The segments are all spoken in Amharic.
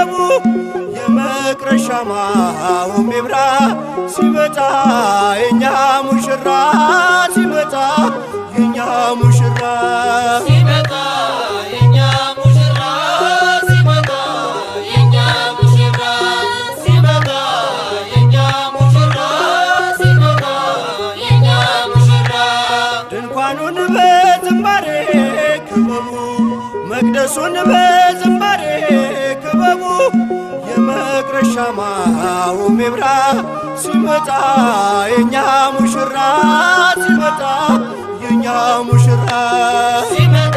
ክበቡ የመቅረሻ ማውም ይብራ ሲመጣ የኛ ሙሽራ ሲመጣ የኛ ሙሽራ ሲመጣ የኛ ሙሽራ ሲመጣ የኛ ሙሽራ ሲመጣ የኛ ሙሽራ ሲመጣ የኛ ሙሽራ ድንኳኑን በዝማሬ ክበቡ መቅደሱን በዝማሬ ክበቡ የመቅረሻ ማውም ይብራ ሲመጣ የኛ ሙሽራ ሲመጣ የኛ ሙሽራ ሲመጣ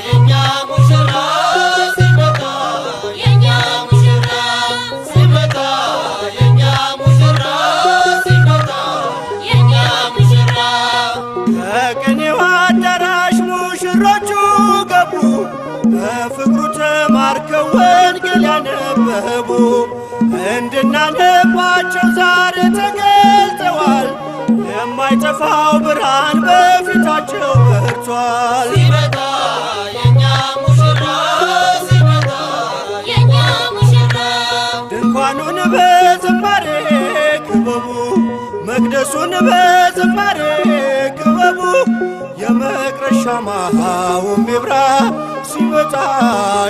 የኛ ሙሽራ ሲመጣ የኛ ሙሽራ ሲመጣ የኛ ሙሽራ ሲመጣ የኛ ሙሽራ ከቅኔው አዳራሽ ሙሽሮቹ ገቡ በፍቅሩ ተማርከው ወንጌል ያነበቡ እንድናነባቸው ዛሬ ተገልጠዋል። የማይጠፋው ብርሃን በፊታቸው በርቷል። ሲመጣ የኛ ሙሽራ ሲመጣ የኛ ሙሽራ ድንኳኑን በዝማሬ ክበቡ መቅደሱን በዝማሬ ክበቡ የመቅረሻ ማውም ይብራ ሲመጣ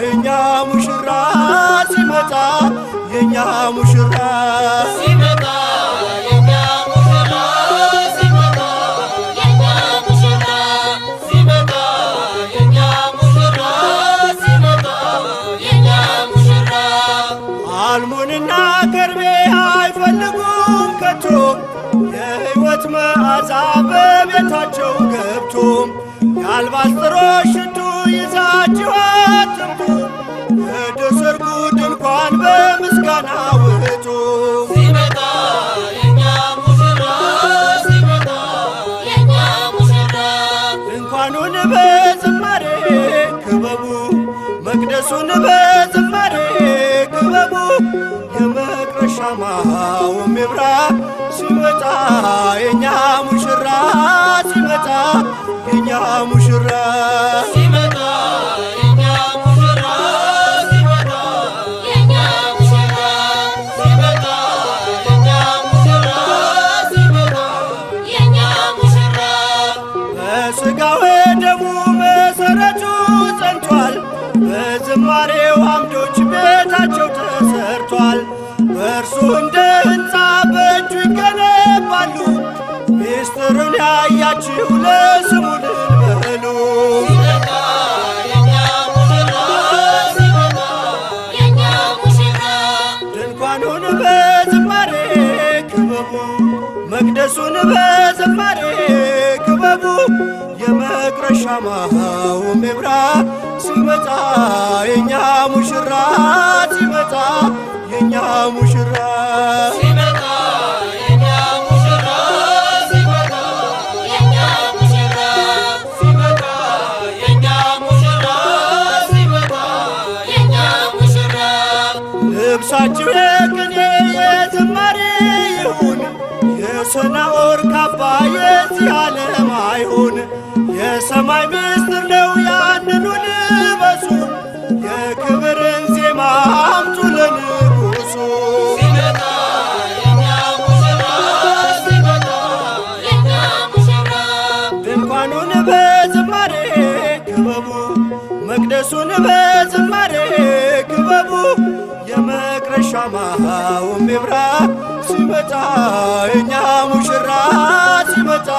የኛ ሙሽራ ሲመጣ የኛ ሙሽራ ሲመጣ የኛ ሙሽራ ሲመጣ የኛ ሙሽራ ሲመጣ የኛ ሙሽራ ሲመጣ የኛ ሙሽራ አልሙንና ከርቤ አይፈልጉም ከቶ የሕይወት መዓዛ በቤታቸው ገብቶ የአልባስጥሮስ ሽቱ ይዛችሁ አትምጡ ወደ ሰርጉ ድንኳን በምስጋና ውጡ። ሲመጣ የኛ ሙሽራ ሲመጣ የኛ ሙሽራ ድንኳኑን በዝማሬ ክበቡ መቅደሱን በዝማሬ ክበቡ የመቅረሻ ማውም ይብራ ሲመጣ የኛ ሙሽራ ሲመጣ የኛ ሙሽራ ሲመጣ የኛ ሙሽራ ሲመጣ የኛ ሙሽራ ሲመጣ የኛ ሙሽራ ሲመጣ የኛ ሙሽራ በሥጋው ደሙ መሠረቱ ጸንቷል። በዝማሬው አምዶች ቤታቸው ተሰርቷል። በእርሱ እንደ ሕንፃ በእጁ ይገነባሉ። ሚስጥሩን ያያችሁ ለስሙ እልል በሉ። ሲመጣ የኛ ሙሽራ ሲመጣ የኛ ሙሽራ ድንኳኑን በዝማሬ ክበቡ መቅደሱን በዝማሬ ክበቡ የመቅረሻ ማውም ይብራ ሲመጣ የኛ ሙሽራ ሲመጣ የኛ ሙሽራ ሲመጣ የኛ ሙሽራ ሲመጣ የኛ ሙሽራ ሲመጣ የኛ ሙሽራ ሲመጣ የኛ ሙሽራ ልብሳችሁ የቅኔ የዝማሬ ይሁን የሰናዖር ካባ የዚህ ዓለም አይሁን። የሰማይ ምስጢር ነው ያንኑ ልበሱ የክብርን ዜማ አምጡ ለንጉሡ። ሲመጣ የኛ ሙሽራ ሲመጣ የኛ ሙሽራ ድንኳኑን በዝማሬ ክበቡ መቅደሱን በዝማሬ ክበቡ የመቅረሻ ማውም ይብራ ሲመጣ የኛ ሙሽራ ሲመጣ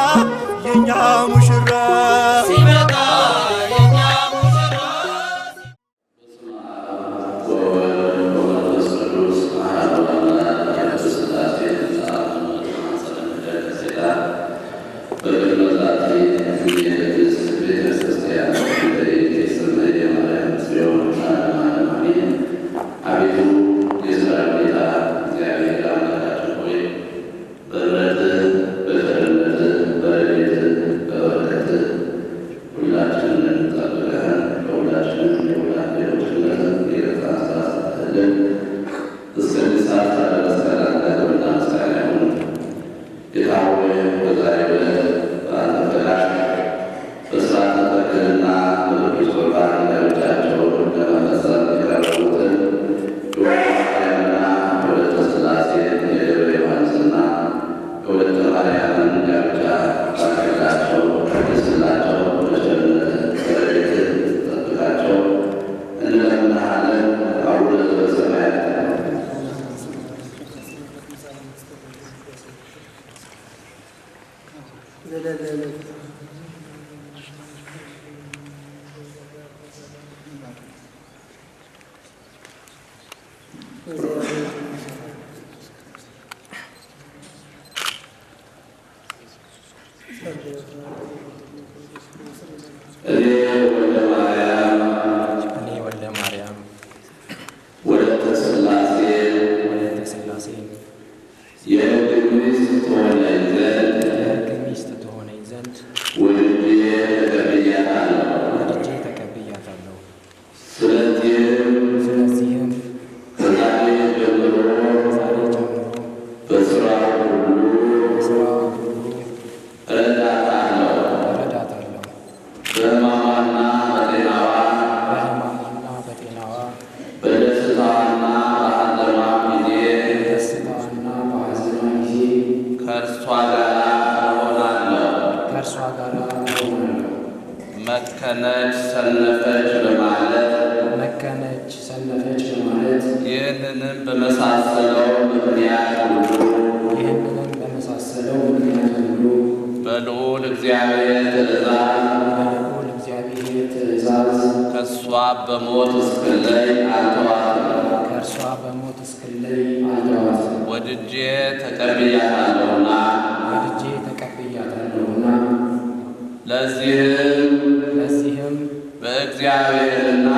የኛ ሙሽራ ሲመጣ የኛ ሙሽራ እኔ ወልደ ማርያም ወለተ ሥላሴ የሕግ ሚስት ትሆነኝ ዘንድ ወድጄ ተቀብያታለሁ። ስለዚህም ከዛሬ ጀምሮ በሥራዋ ሁሉ እረዳታለሁ። በሕማሟና በጤናዋ በደስታዋና በሐዘኗ ጊዜ ከእርሷ ጋር እሆናለሁ። መከነች ሰነፈች በማለት ይህንንም በመሳሰለው ምክንያት ሁሉ በልዑል እግዚአብሔር ትእዛዝ ከእሷ በሞት እስክለይ አልተዋትም። ወድጄ ተቀብያታለሁና ለዚህም በእግዚአብሔርና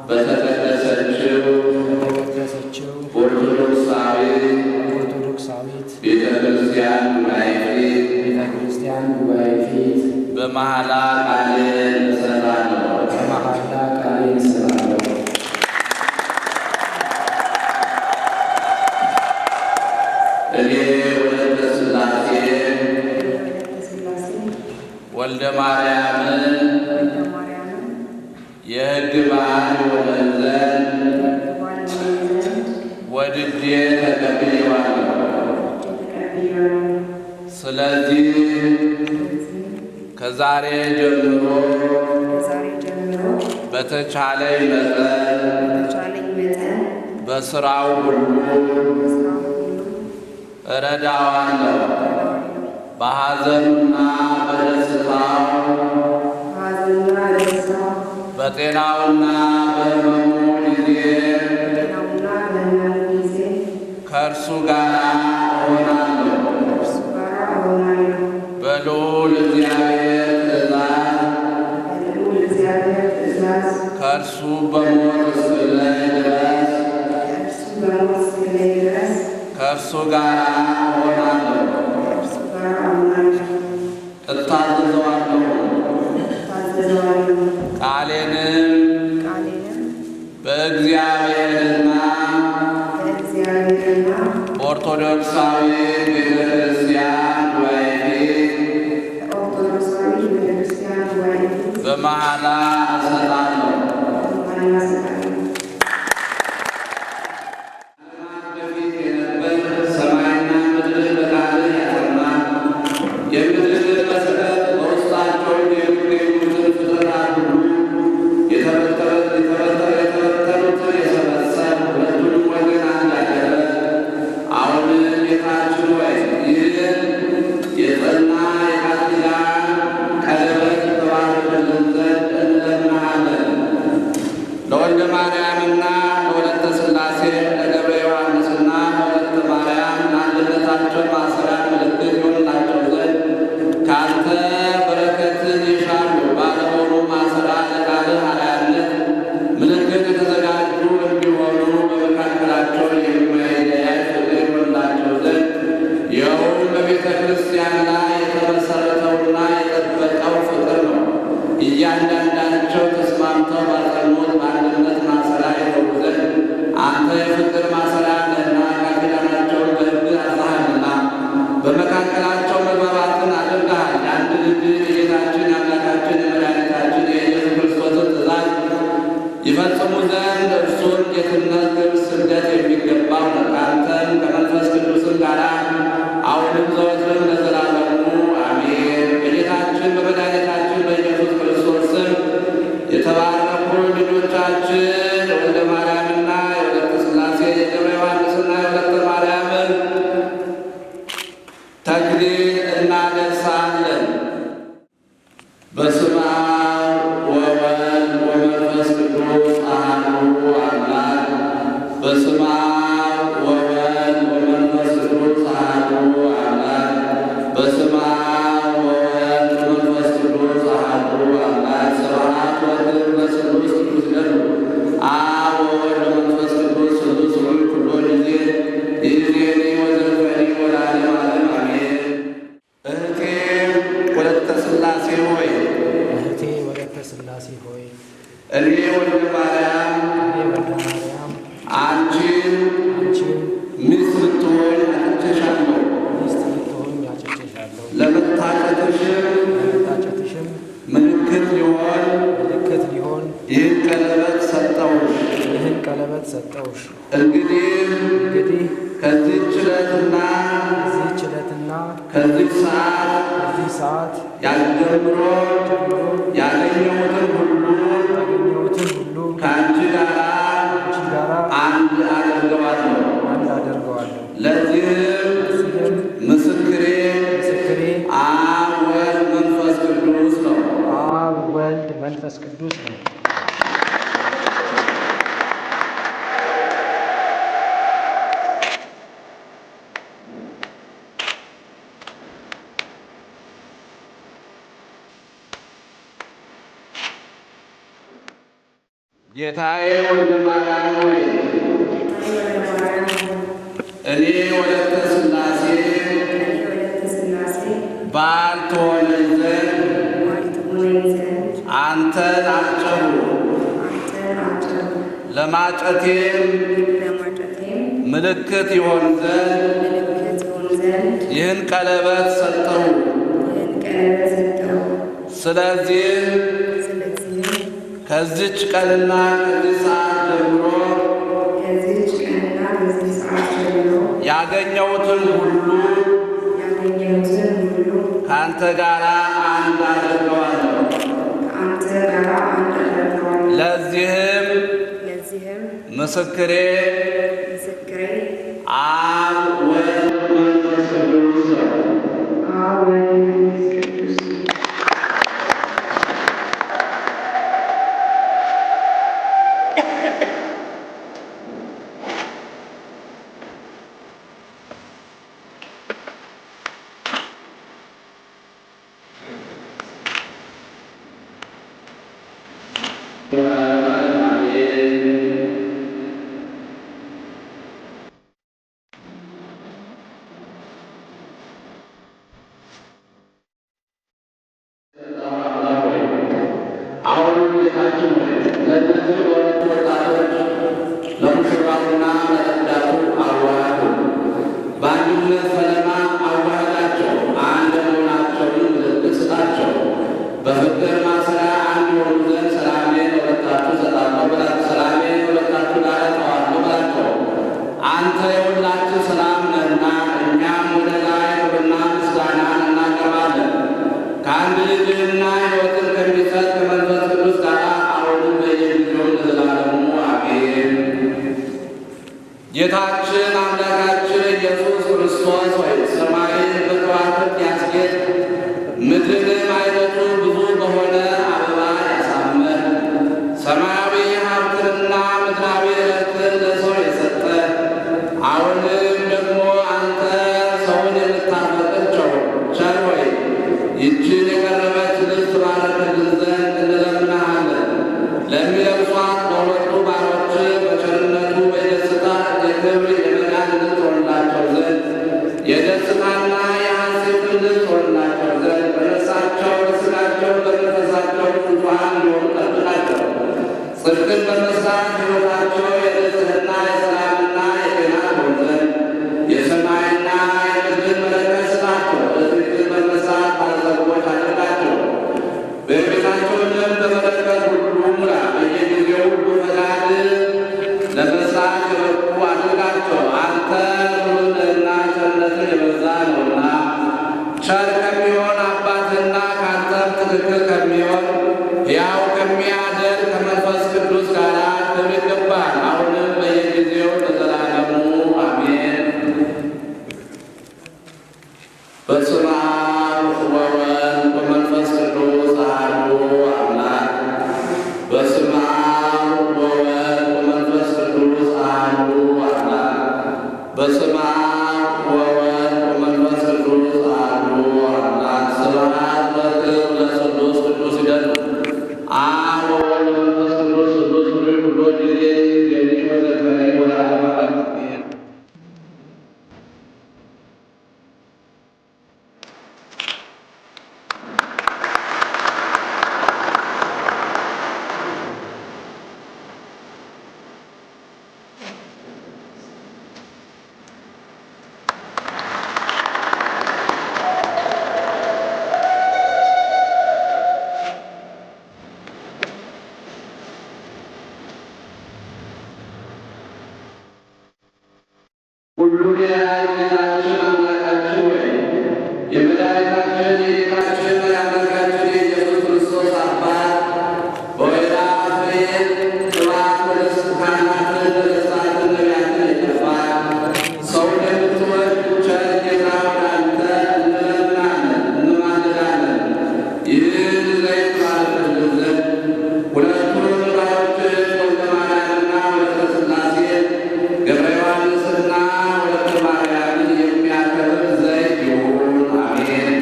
በተቀደሰችው ኦርቶዶክሳዊት ቤተ ክርስቲያን ጉባኤ ፊት በመሐላ ቃሌን እሰጣለሁ። እኔ ወለተ ሥላሴ ወልደ ማርያምን የሕግ ባል ይሆነን ዘንድ ወድጄ ተቀብዬዋለሁ። ስለዚህ ከዛሬ ጀምሮ በተቻለኝ መጠን በሥራው ሁሉ እረዳዋለሁ። በሐዘኑና በደስታው በጤናውና በሕመሙ ጊዜ ከእርሱ ጋር እሆናለሁ። በልዑል እግዚአብሔር ትእዛዝ ከእርሱ በሞት እስክለይ ድረስ ከእርሱ ጋር እሆናለሁ። እታዘዘዋለሁ። ቃሌንም በእግዚአብሔርና ኦርቶዶክሳዊ ቤተ ክርስቲያን ጉባኤ ፊት በመሐላ እሰጣለሁ። ለወልደ ማርያምና ለወለተ ሥላሴ ለገብረ ዮሐንስና ለወለተ ማርያም አንድነታቸው ማሰሪያ ምልክት ይሆንላቸው ዘንድ ከአንተ በረከትን ይሻሉ። ባለሆኑ ማሰሪያ ለቃልህ አርአያነት ምልክት የተዘጋጁ እንዲሆኑ በመካከላቸው የማይለያይ ፍቅር ይሆንላቸው ዘንድ ይኸውም በቤተ ክርስቲያን ላይ የተመሠረተውና የጠበቀው ፍቅር ነው። እያንዳንዳቸው ተስማምተው ባጸኑት በአንድነት ማሰሪያ ይሆኑ ዘንድ አንተ የፍቅር ማሰሪያ ነህና ቃል ኪዳናቸውን በሕግ አዝዘሃልና በመካከላቸው መግባባትን አድርገሃል። የአንድ ልጅ የጌታችን የአምላካችን የመድኃኒታችን የኢየሱስ ክርስቶስን ትእዛዝ ይፈጽሙ ዘንድ እርሱን ጌትነት፣ ግብር፣ ስግደት የሚገባው ነው። ከአንተም ከመንፈስ ቅዱስም ጋር አሁንም ዘወትርም ለዘላለሙ አሜን። በጌታችን በመድኃኒታችን በኢየሱስ ክርስቶስ ስም የተባረኩ ልጆቻችን የወልደ ማርያምና የወለተ ሥላሴ የገብረ ዮሐንስና የወለተ ማርያምን ተክሊል እናደርሳለን። በስመ አብ ወወልድ ወመንፈስ ቅዱስ አሐዱ አምላክ በስመ አብ ወወልድ ወመንፈስ ቅዱስ አሐዱ አምላክ። በስመ አብ ወወልድ ወመንፈስ ቅዱስ አሐዱ አምላክ። ስብሐት ወክብር ለስሉስ ቅዱስ ይደሉ አብ ወወልድ ወመንፈስ ቅዱስ ስሉስ ሆይ ኩሎ ጊዜ ይእዜኒ ወዘልፈኒ ወለዓለመ ዓለም አሜን። እህቴ ወለተ ሥላሴ ሆይ እህቴ ወለተ ሥላሴ ሆይ እኔ ወልደ ማርያም አንቺን ሚስት ልትሆኝ አጭቼሻለሁ። ለመታጨትሽም ምልክት ሊሆን ይህን ቀለበት ሰጠውሽ። እንግዲህ ከዚህች ዕለትና ከዚህ ሰዓት ያልጀምሮ ያገኘሁትን ሁሉ ከአንቺ ጋር አንድ አደርገዋለሁ። ለዚህም ምስክሬ አብ ወልድ መንፈስ ቅዱስ ነው። አብ ወልድ መንፈስ ቅዱስ ነው። ጌታዬ ወልደ ማርያም ሆይ እኔ ወለተ ሥላሴ ባል ትሆነኝ ዘንድ አንተን አጨሁ። ለማጨቴም ምልክት ይሆን ዘንድ ይህን ቀለበት ሰጠሁ። ስለዚህ ከዚች ቀንና ከዚህ ሰዓት ጀምሮ ያገኘሁትን ሁሉ ከአንተ ጋር አንድ አደርገዋለሁ። ለዚህም ምስክሬ አብ ወልድ መንፈስ ቅዱስ ነው። አሁንም ጌታችን ለእነዚህ ለሁለቱ ወጣቶች ለሙሽራውና ለረዳቱ አዋህዱ፣ በአንድነት ፈለማ አዋህዳቸው፣ አንድ መሆናቸውን ምልክት ስጣቸው። በፍቅር ማሰሪያ አንድ የሆኑ ዘንድ ሰላሜን ለሁለታችሁ እሰጣለሁ በላቸው። ሰላሜን ለሁለታችሁ ጋር እተዋለሁ በላቸው። አንተ የሁላችን ሰላም ነህና እኛም ወደ ላይ ክብርና ምስጋናን እናቀርባለን ከአንድ ልጅህና ሕይወትን ከሚሰጥ ከመንፈስ ቅዱስ ጋር አሁንም በየጊዜው ለዘላለሙ አሜን። ጌታችን አምላካችን ኢየሱስ ክርስቶስ ሆይ ሰማይን በከዋክብት ያስጌጥ ምድርንም አይነቱ ብዙ በሆነ አበባ ያሳመር ሰማያዊ ሀብትንና ምድራዊ ዕረፍትን ለሰው የሰጠ አሁንም ደግሞ አንተ ሰውን የምታፈቅር ቸር ሆይ ይህችን የቀረበች ልብስ ትባርክልን ዘንድ እንለምንሃለን። ለሚለብሷት በሁለቱ ባሮች በቸርነቱ በደስታ የክብር የመድኃኒት ትሆንላቸው ዘንድ የደስታና የሐሴትን ልብስ ትሆንላቸው ዘንድ በነፍሳቸው በሥጋቸው በመንፈሳቸው ንጹሐን እንዲሆኑ ጠብቃቸው። ጽድቅን በመስራት ሕይወታቸው የንጽሕና የሰላምና የጤና ትሆን ዘንድ የሰማይና የምድርን መለከት ስጣቸው። በትክክል በመስራት ባለጸጎች አድርጋቸው። በቤታቸውንም በመለከት ሁሉ ሙላ። በየጊዜው ሁሉ ፈቃድ ለመስራት የበቁ አድርጋቸው። አንተ ሩህሩህና ቸርነትህ የበዛ ነውና ቸር ከሚሆን አባትና ከአንተም ትክክል ከሚሆን ሕያው ከሚያደርግ ከመንፈስ ቅዱስ ጋር ክብር ይገባል አሁንም በየጊዜው ለዘላለሙ አሜን። በስመ አብ ወወልድ ወመንፈስ ቅዱስ አሐዱ አምላክ። በስመ አብ ወወልድ ወመንፈስ ቅዱስ አሐዱ በስመ አብ ወወልድ ወመንፈስ ቅዱስ አሐዱ አምላክ ስብሐት ለክብር ለስሉስ ቅዱስ ይደሉ አብ ወወልድ ወመንፈስ ቅዱስ ስሉስ ሁሉ ጊዜ ገዢ ወዘከሪ ወለዓለመ ዓለም አሜን። ሁሉን የያዘ ጌታችን አምላካችን ሆይ የመድኃኒታችን የጌታችን የአምላካችን የኢየሱስ ክርስቶስ አባት በወይራ ፍሬ ቅባት ካህናትን ነገሥታትን ነቢያትን የቀባ ሰው እንደምትወድ ቸር ጌታ ወደ አንተ እንለምናለን እንማልዳለን። ይህን ዘይት ባርከልን ዘንድ ሁለቱን ባሮችህን ወልደ ማርያምና ወልደ ሥላሴ ገብረ ዮሐንስና ወልደ ማርያምን የሚያከብር ዘይት ይሁን። አሜን።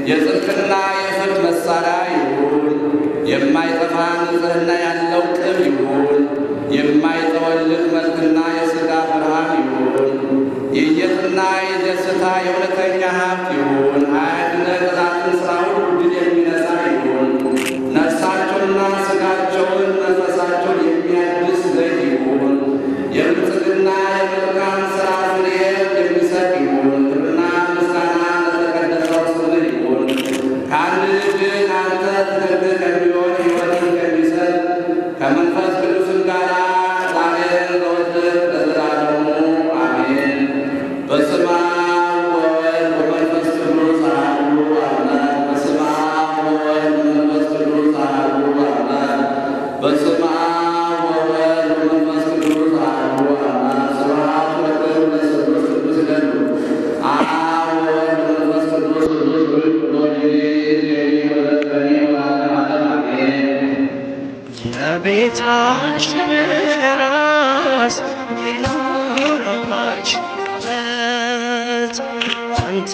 የጽድቅና የፍርድ መሣሪያ ይሁን። የማይጠፋ ንጽሕና ያለው ቅብ ይሁን። የማይጠወልግ መልክና የሥጋ ብርሃን ይሁን። የየትና የደስታ የእውነተኛ ሀብት ይሁን። ኃይልና ጠላትን ሥራ ሁሉ ድል የሚነሣ ይሁን። ነፍሳቸውንና ሥጋቸውን መንፈሳቸውን የሚያድስ ዘይት ይሁን። የብልጽግና የመልካም ሥራ ፍሬ የሚሰጥ ይሁን። ክብርና ምስጋና ለተቀደሰው ስምህ ይሁን። ከአንድ ልጅ ከአንተ ትክክል ከሚሆን ሕይወትን ከሚሰጥ ከመንፈስ ቅዱስም ጋር ዛሬም ዘወትር ለዘላለሙ አሜን። በስመ አብ ወወልድ ወመንፈስ ቅዱስ አሐዱ አምላክ። በስመ አብ ወወልድ ወመንፈስ ቅዱስ አሐዱ አምላክ። በስመ አብ ወወልድ ወመንፈስ ቅዱስ አሐዱ አምላክ። ስብሐት ለክብር ለስሉስ ቅዱስ ይደሉ አብ ወወልድ ወመንፈስ ቅዱስ ቅዱስ ብርክ ጊዜ ወዘከሪ ወለዓለመ ዓለም አሜን። የቤታችን ራስ የኖረባችበት አንተ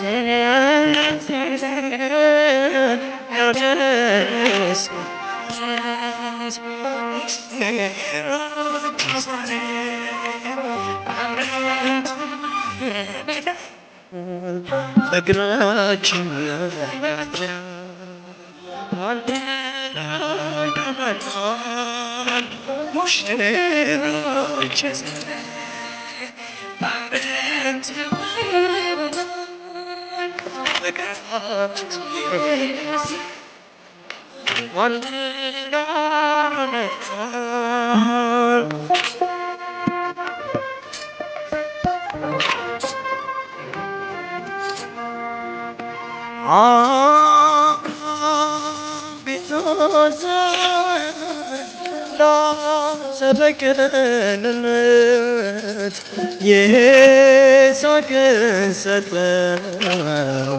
በግራችን ሰበክንለት ይስሐቅን ሰጠው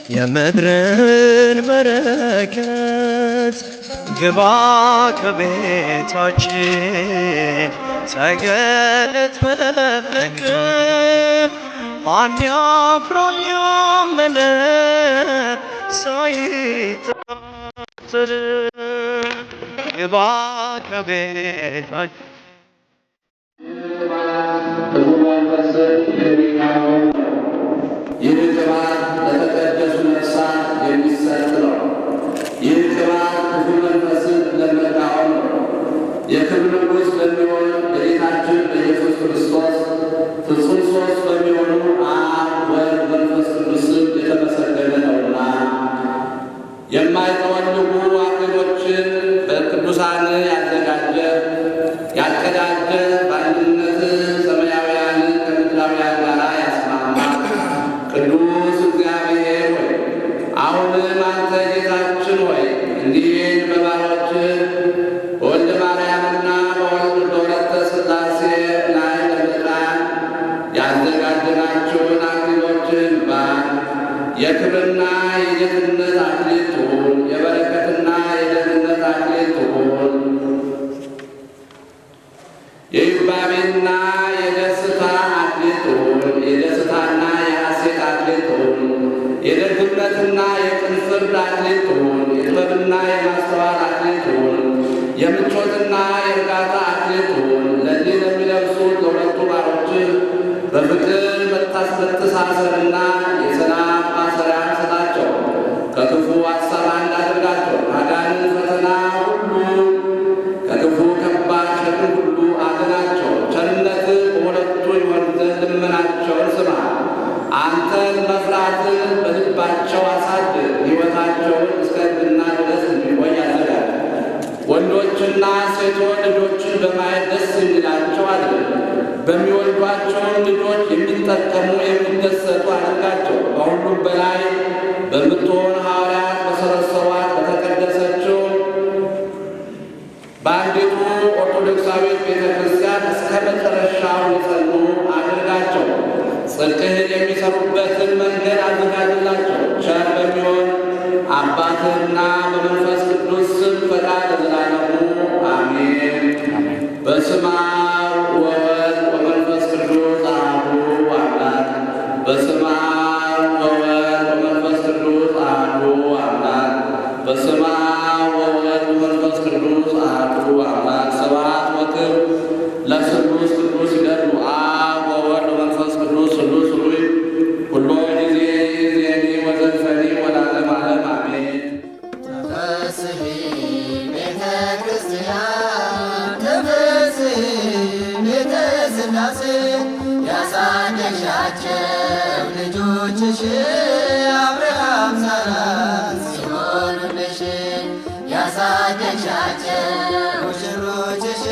የምድርን በረከት። ግባ ከቤታችን ተገለጥ በፍቅር ማን ያፍራል ያመነ ሳይጠራጠር ግባ ከቤታችን ብዙ መንፈስን የሚቃወም ይህ ቅባት ለተቀደሱ ነፍሳት የሚሰጥ ነው። ይህ ቅባት ክፉ መንፈስን ለመቃወም ነው። የክብር ንጉሥ በሚሆን በጌታችን በኢየሱስ ክርስቶስ ፍጹም ሦስት በሚሆኑ አብ ወልድ መንፈስ ቅዱስ ስም የተመሰገነ ነውና የማይጠወልጉ አክሊሎችን በቅዱሳን ያዘጋጀ ያቀዳጀ በአንድነት ሰማያውያንን ከምድራውያን ጋር ያስማማ ቅዱስ እግዚአብሔር ሆይ አሁንም አንተ ጌታችን ሆይ እንዲህን በባሮችህ በወልደ ማርያምና በወለተ ሥላሴ ላይ ለመጣን ያዘጋጀናቸውን አክሊሎችን ባል የክብርና የጌትነት አክሊል ትሁን። የበረከትና የደህንነት አክሊል ትሁን። የይባቤና የደስታ አክሊል ትሁን። አክሊል ትሁን። የጥበብና የማስተዋል አክሊል ትሁን። የምቾትና የእርጋታ አክሊል ትሁን። ለዚህ ለሚለብሱት ለሁለቱ ባሮችህ በፍቅር መተሳሰርና የሰላም ማሰሪያ ስጣቸው። ከክፉ ሐሳብ አንድ አድርጋቸው። አጋንንት ፈተና ሁሉ ከክፉ ከባድ ሸክም ሁሉ አድናቸው። ቸርነት በሁለቱ ይሆን ዘንድ ልመናቸውን ስማ። አንተን መፍራትን በልባቸው አሳድር። ሕይወታቸውን እስከ እርግና ድረስ እንዲቆይ አዘጋጅ። ወንዶችና ሴቶች ልጆችን በማየት ደስ የሚላቸው አድርግ። በሚወልዷቸውን ልጆች የሚጠቀሙ የሚደሰቱ አድርጋቸው። ከሁሉም በላይ በምትሆን ሐዋርያት በሰበሰቧት በተቀደሰችው በአንዲቱ ኦርቶዶክሳዊት ቤተ ክርስቲያን እስከ መጨረሻው የጸኑ አድርጋቸው። ጽድቅህን የሚሰሩበትን መንገድ አዘጋጅላቸው። ቸር በሚሆን አባትህና በመንፈስ ቅዱስ ስም ፈቃድ ለዘላለሙ አሜን። በስመ አብ ወወልድ ወመንፈስ ቅዱስ አሐዱ አምላክ። በስመ አብ ወወልድ ወመንፈስ ቅዱስ አሐዱ አምላክ። በስመ አብ ወወልድ ወመንፈስ ቅዱስ አሐዱ አምላክ። ስብሐት ወክብር ለስሉስ ቅዱስ ይደሉ አብ ወወልድ ወመንፈስ ቅዱስ ስሉስ ሩይ ሁሎ ጊዜ ዜኒ ወዘልፈኒ ወለዓለመ ዓለም አሜን። ተፈሥሒ ቤተ ክርስቲያን ተፈሥሒ ቤተ ሥላሴ ያሳደግሻቸው ልጆችሽ አብርሃም ሣራ ሲሆኑልሽ ያሳደግሻቸው ሙሽሮችሽ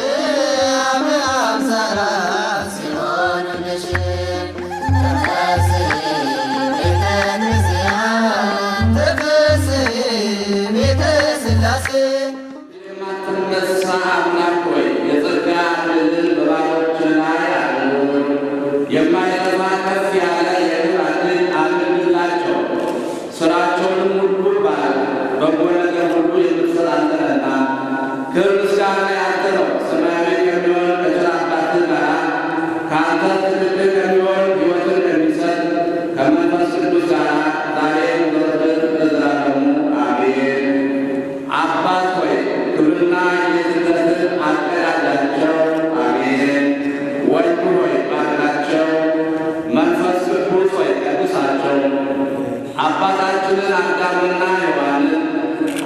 አብርሃም ሣራ ሲሆኑልሽ ተፈሥሒ ቤተ ክርስቲያን ተፈሥሒ ቤተ ሥላሴ የማትነሳ አምላክ ሆይ የጸጋ አክሊልን በባሮችህ ላይ አኑር። የማይጠፋ ከፍ ያለ የክብር አክሊል አድርግላቸው። ሥራቸውንም ሁሉ ባርክ። በጎ ነገር ሁሉ የምትሰጥ አንተ ነህና ክብር ምስጋና ያንተ ነው። ሰማያዊ ከሚሆን ከቸር አባትህ ጋር ከአንተ ትክክል ከሚሆን ሕይወትን ከሚሰጥ ከመንፈስ ቅዱስ ጋር ዛሬም ዘወትር ለዘላለሙ አሜን። አባት ሆይ ክብርና ጌትነትን አቀዳጃቸው። አሜን። ወልድ ሆይ ባርካቸው። መንፈስ ቅዱስ ሆይ ቀድሳቸው። አባታችንን አዳምና ሔዋንን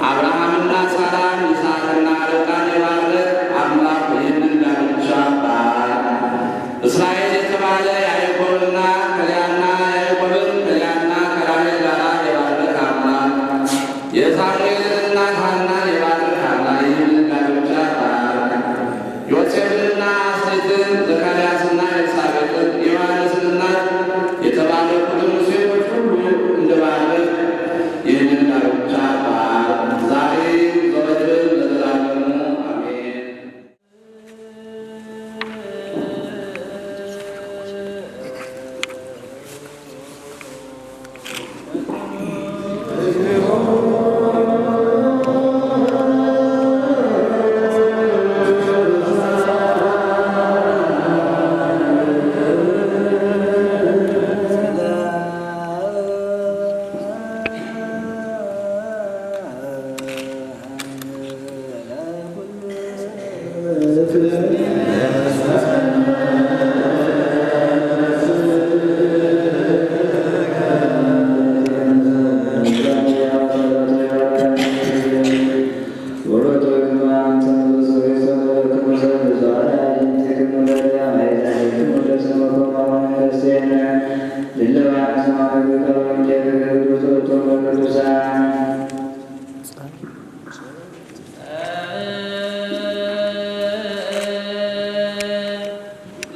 አብርሃምና ሳራን ይስሐቅና ርብቃን የባረክ አምላክ ይህንን ጋብቻ ባርክ። እስራኤል የተባለ ያዕቆብና ከልያና ያዕቆብን ከልያና ከራሔል ጋር የባረክ አምላክ የሳሙኤልን እናት ሐናን የባረክ አምላክ ይህንን ጋብቻ ባርክ። ዮሴፍንና አስቴትን ዘካርያስና ኤልሳቤጥን የዮሐንስን እናት የተባረኩትን ሴቶች ሁሉ እንደባረክ ይህንን ጋብቻ ባርክ። ዛሬ ዘወትር ለዘላለሙ አሜን።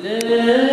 ለ